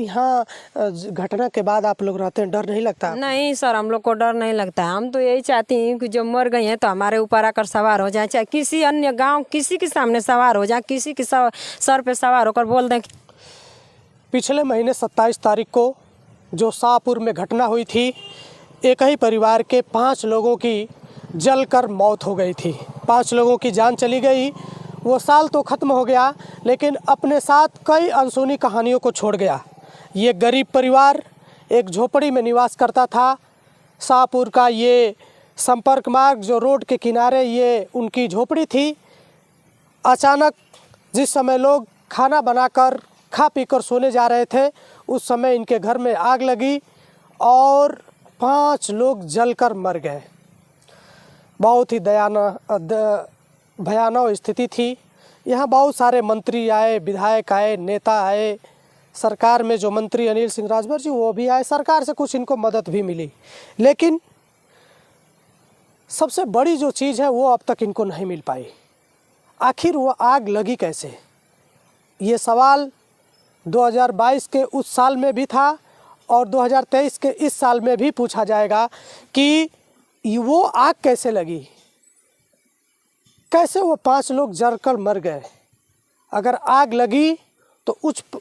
यहाँ घटना के बाद आप लोग रहते हैं, डर नहीं लगता? नहीं सर, हम लोग को डर नहीं लगता है। हम तो यही चाहती हैं कि जो मर गई हैं तो हमारे ऊपर आकर सवार हो जाए, चाहे किसी अन्य गांव किसी के सामने सवार हो जाए, किसी के सर पे सवार होकर बोल दें। पिछले महीने 27 तारीख को जो शाहपुर में घटना हुई थी, एक ही परिवार के 5 लोगों की जलकर मौत हो गई थी, 5 लोगों की जान चली गई। वो साल तो ख़त्म हो गया, लेकिन अपने साथ कई अनसुनी कहानियों को छोड़ गया। ये गरीब परिवार एक झोपड़ी में निवास करता था। शाहपुर का ये संपर्क मार्ग जो रोड के किनारे, ये उनकी झोपड़ी थी। अचानक जिस समय लोग खाना बनाकर खा पीकर सोने जा रहे थे, उस समय इनके घर में आग लगी और 5 लोग जलकर मर गए। बहुत ही भयानक स्थिति थी। यहाँ बहुत सारे मंत्री आए, विधायक आए, नेता आए, सरकार में जो मंत्री अनिल सिंह राजभर जी वो भी आए, सरकार से कुछ इनको मदद भी मिली, लेकिन सबसे बड़ी जो चीज़ है वो अब तक इनको नहीं मिल पाई। आखिर वो आग लगी कैसे? ये सवाल 2022 के उस साल में भी था और 2023 के इस साल में भी पूछा जाएगा कि वो आग कैसे लगी, कैसे वो 5 लोग जलकर मर गए। अगर आग लगी तो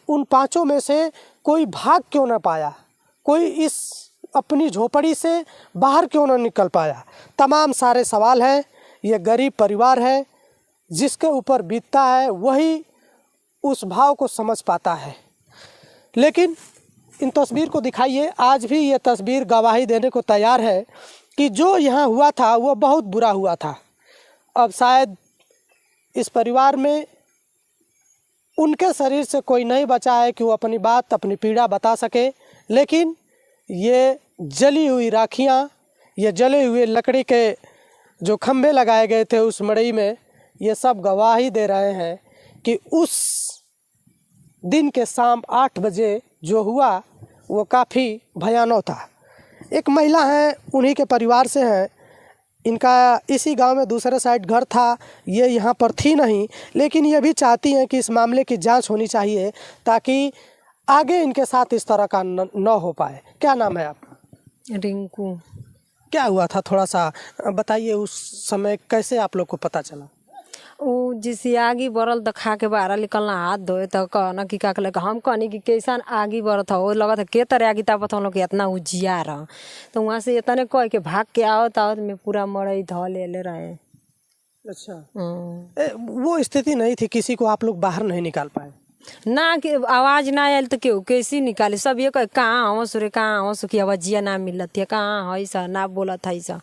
उन 5 में से कोई भाग क्यों ना पाया, कोई इस अपनी झोपड़ी से बाहर क्यों ना निकल पाया? तमाम सारे सवाल हैं। ये गरीब परिवार है, जिसके ऊपर बीतता है वही उस भाव को समझ पाता है। लेकिन इन तस्वीर को दिखाइए, आज भी ये तस्वीर गवाही देने को तैयार है कि जो यहाँ हुआ था वो बहुत बुरा हुआ था। अब शायद इस परिवार में उनके शरीर से कोई नहीं बचा है कि वो अपनी बात, अपनी पीड़ा बता सके, लेकिन ये जली हुई राखियाँ, ये जले हुए लकड़ी के जो खंभे लगाए गए थे उस मड़ई में, ये सब गवाही दे रहे हैं कि उस दिन के शाम 8 बजे जो हुआ वो काफ़ी भयानक था। एक महिला हैं, उन्हीं के परिवार से हैं। इनका इसी गांव में दूसरे साइड घर था, ये यहाँ पर थी नहीं, लेकिन ये भी चाहती हैं कि इस मामले की जांच होनी चाहिए ताकि आगे इनके साथ इस तरह का न हो पाए। क्या नाम है आपका? रिंकू। क्या हुआ था, थोड़ा सा बताइए। उस समय कैसे आप लोग को पता चला? वो जिसे आगी बरल तो खा के बाहर निकलना, हाथ धोए तो कहना कि का लगा, हम कहनी कि कैसन आगी बरल था, वो लगा था के तरह आगी तापत हम लोग के इतना उजिया रहा। तो वहाँ से इतने कह के भाग के आवत में पूरा मड़ई धो ले रहे। अच्छा। वो स्थिति नहीं थी, किसी को आप लोग बाहर नहीं निकाल पाए? ना कि आवाज ना आयल तो केहू कैसी निकाले, सब ये कहाँ हवस रे, कहाँ हवस की आवाजिया ना मिलत है, कहाँ है सा ना बोलत है सा।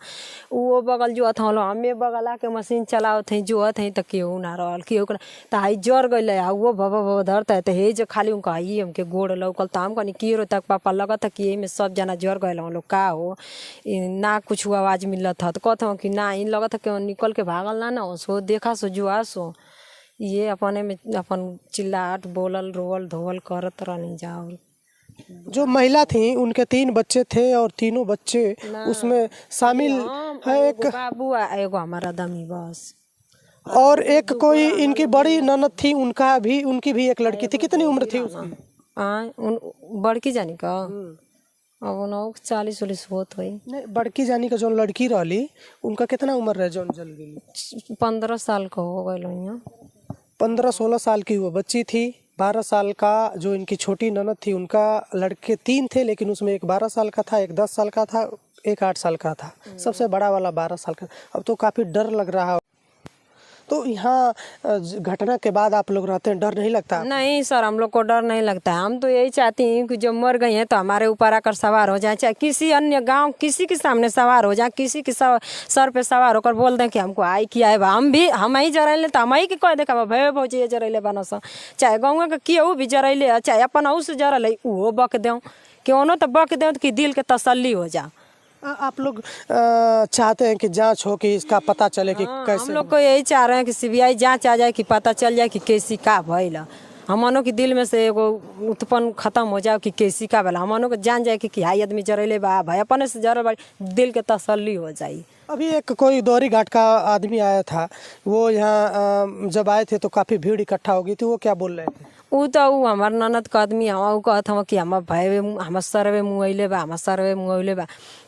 वो बगल जो था हमें बगल आके मशीन चलावत है जो है तो केहू ना रहल, केहू तो हाई जर गई वो भव धरता है तो हे जो खाली उनका आई हमके गोड़ लौकल तो हम कहनी की रो तक पापा लगत है कि में सब जना जर गए हम लोग का हो ना कुछ आवाज मिलत था। तो कहते कि ना इन लगत है कि निकल के भागल ना सो देखा सो जुआ सो ये अपने में अपन चिल्लाहट बोलल रोवल धोवल करत रहनी जाओ। जो महिला थी उनके 3 बच्चे थे और तीनों बच्चे उसमें शामिल है। एक बाबू एगो हमारा दमी बस, और एक कोई इनकी बड़ी ननद थी, उनकी भी एक लड़की थी। कितनी उम्र थी उसकी? बड़की जानी का अब 40-40 होत हुई। नहीं, बड़की जानी का जो लड़की रहली उनका कितना उम्र रहे जो जल गई? 15 साल का हो गए। 15-16 साल की वो बच्ची थी। 12 साल का जो इनकी छोटी ननद थी, उनका लड़के 3 थे, लेकिन उसमें एक 12 साल का था, एक 10 साल का था, एक 8 साल का था, सबसे बड़ा वाला 12 साल का। अब तो काफ़ी डर लग रहा है। तो यहाँ घटना के बाद आप लोग रहते हैं, डर नहीं लगता? नहीं सर, हम लोग को डर नहीं लगता है। हम तो यही चाहती हैं कि जो मर गई हैं तो हमारे ऊपर आकर सवार हो जाए, चाहे किसी अन्य गांव किसी के सामने सवार हो जाए, किसी के सर पे सवार होकर बोल दें कि हमको आई किया है, हम ही जरैले तो हम ही के कह देखा भे भौजी जरैले बना सा, चाहे गाँव के केहू भी जरैले, चाहे अपन अऊ से जरल वो बक दें, क्यों तो बक दें कि दिल के तसल्ली हो जा। आप लोग चाहते हैं कि जांच हो, कि इसका पता चले कि कैसे? हम लोग को यही चाह रहे हैं कि सीबीआई जांच आ जाए, कि पता चल जाए कि कैसी का भइल। हमनों के दिल में से एगो उत्पन्न खत्म हो जाए कि कैसी का भला, हमनों को जान जाए कि हाई आदमी जरैले बा भाई, अपने से जरल दिल के तसल्ली हो जाए। अभी एक कोई दौरी घाट का आदमी आया था, वो यहाँ जब आए थे तो काफ़ी भीड़ इकट्ठा हो गई थी, वो क्या बोल रहे थे? ऊ तो ऊ हमार ननद के आदमी हवा ऊ कहत हवा कि हमार भाई हमार सरवे मुँहले बा हमार सरवे मुँहले बा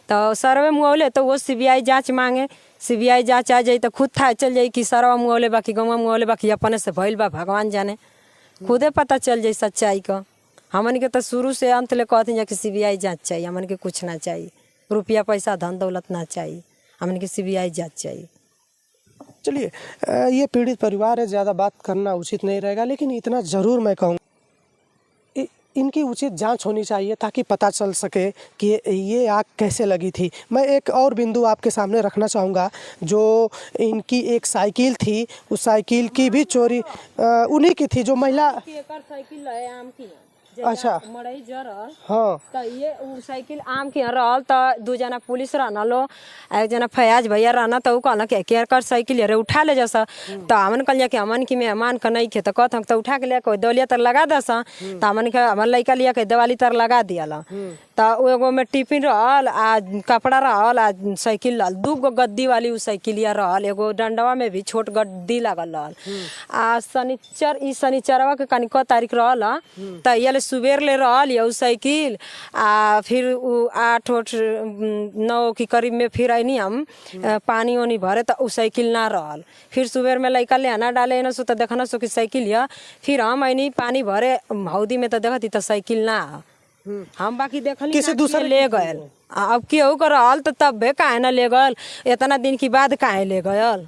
तो सरवे मुँहले तो वो CBI जाँच मांगे CBI जाँच आ जाई तो खुद था चल जाई कि सरवा मुँहले बा कि गौवा मुँहले बा कि अपने से भइल बा भगवान जाने खुदे पता चल जाई सच्चाई का। हमन के तो शुरू से अंत ले कहते हैं कि CBI जाँच चाहिए हमन के कुछ ना चाहिए रुपया पैसा धन दौलत ना चाहिए हमन के CBI जाँच चाहिए। चलिए ये पीड़ित परिवार है, ज़्यादा बात करना उचित नहीं रहेगा, लेकिन इतना ज़रूर मैं कहूँ इनकी उचित जांच होनी चाहिए ताकि पता चल सके कि ये आग कैसे लगी थी। मैं एक और बिंदु आपके सामने रखना चाहूँगा, जो इनकी एक साइकिल थी उस साइकिल की भी चोरी उन्हीं की थी जो महिला साइकिल है आम की अच्छा मड़ई जरल हाँ तो ये उ साइकिल आम की रहल तो 2 जना पुलिस रहना लो एक जना फयाज भैया रहना तो उ कहना कि कर साइकिल रे उठा ले जैसा तो हमन कहलिया कि हमन की मेहमान का नहीं खे तो कहत हम तो उठा के ले कोई दौलिया तर लगा दसा तो हमन के हमर लइका लिया के दिवाली तर लगा दियाला तो एगो में टिफिन रहल आ कपड़ा रहल आ साइकिल रहल 2 गो गद्दी वाली उ साइकिलिया रहल एगो डंडवा में भी छोट गद्दी लागल रहल आ शनिचरवा के कनिक तारीख रहल तो ये सुबेर ले रहल या उ साइकिल आ फिर उ 8-9 के करीब में फिर आईनी हम पानी वानी भरे तो उ साइकिल ना रहल फिर सुबेर में लइका ले आना डाले न सो तो देखना सो कि साइकिल या फिर हम आईनी पानी भरे हौदी में तो देखती तो साइकिल ना हम बाकी देखली किसी दूसरे ले गए अब केहू कर रहल तो तब बे काहे ना ले गल इतना दिन के बाद काहे ले गयल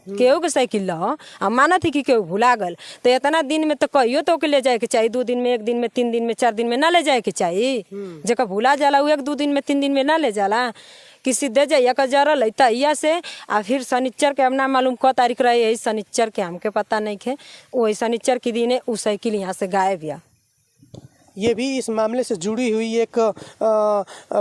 केहू के साइकिल ल हम माना थी कि केहू भुला गल तो इतना दिन में तो कहियो तो के ले जाए के चाहिए 2 दिन में 1 दिन में 3 दिन में 4 दिन में ना ले जाए के चाहिए जेकर भुला जाला उ 1-2 दिन में 3 दिन में ना ले जाला कि सीधे जाइया का जरल है तैया से आ फिर शनिचर के हम ना मालूम क तारीख रहे यही शनिचर के हमके पता नहीं खे वही शनिचर के दिन उ साइकिल यहाँ से गायब या। ये भी इस मामले से जुड़ी हुई एक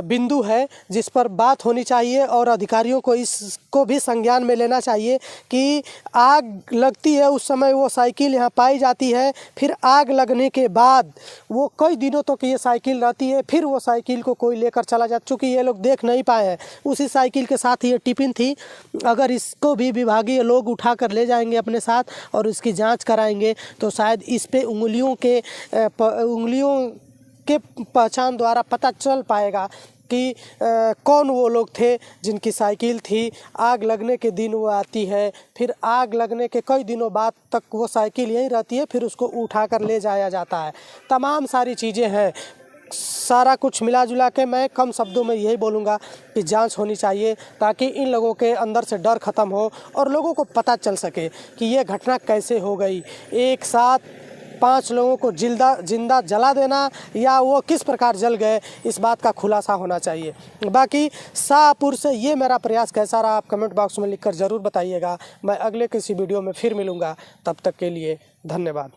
बिंदु है जिस पर बात होनी चाहिए और अधिकारियों को इसको भी संज्ञान में लेना चाहिए कि आग लगती है उस समय वो साइकिल यहाँ पाई जाती है, फिर आग लगने के बाद वो कई दिनों तक तो ये साइकिल रहती है, फिर वो साइकिल को कोई लेकर चला जाता। चूँकि ये लोग देख नहीं पाए हैं उसी साइकिल के साथ ये टिफिन थी, अगर इसको भी विभागीय लोग उठा कर ले जाएंगे अपने साथ और इसकी जाँच कराएँगे तो शायद इस पर उंगलियों के पहचान द्वारा पता चल पाएगा कि कौन वो लोग थे जिनकी साइकिल थी। आग लगने के दिन वो आती है, फिर आग लगने के कई दिनों बाद तक वो साइकिल यहीं रहती है, फिर उसको उठा कर ले जाया जाता है। तमाम सारी चीज़ें हैं, सारा कुछ मिला जुला के मैं कम शब्दों में यही बोलूँगा कि जांच होनी चाहिए ताकि इन लोगों के अंदर से डर ख़त्म हो और लोगों को पता चल सके कि ये घटना कैसे हो गई। एक साथ 5 लोगों को जिंदा जला देना या वो किस प्रकार जल गए, इस बात का खुलासा होना चाहिए। बाकी शाहपुर से ये मेरा प्रयास कैसा रहा आप कमेंट बॉक्स में लिखकर ज़रूर बताइएगा। मैं अगले किसी वीडियो में फिर मिलूँगा, तब तक के लिए धन्यवाद।